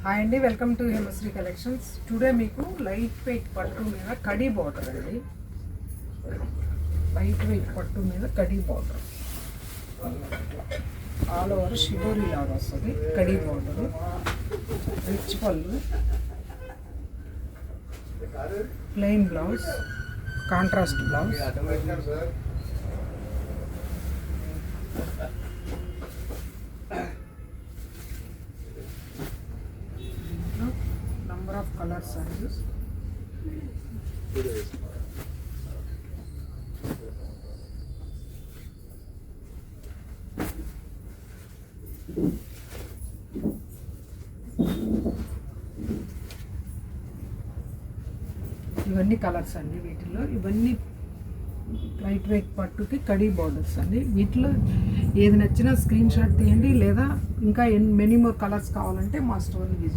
Hi అండి, welcome to Hemasri collections. Today మీకు light weight పట్టు మీద కడీ బార్డర్ అండి. లైట్ వెయిట్ పట్టు మీద khadi border all over shibori లాగా వస్తుంది. కడీ బార్డర్, రిచ్ పళ్ళు, plain blouse, contrast blouse. Number of colors and ఇవన్నీ కలర్స్ అండి. వీటిలో ఇవన్నీ లైట్ వెయిట్ పట్టుకి కడీ బార్డర్స్ అండి. వీటిలో ఏది నచ్చినా స్క్రీన్ షాట్ తీయండి, లేదా ఇంకా మెనీ మోర్ కలర్స్ కావాలంటే మా స్టోర్ని విజిట్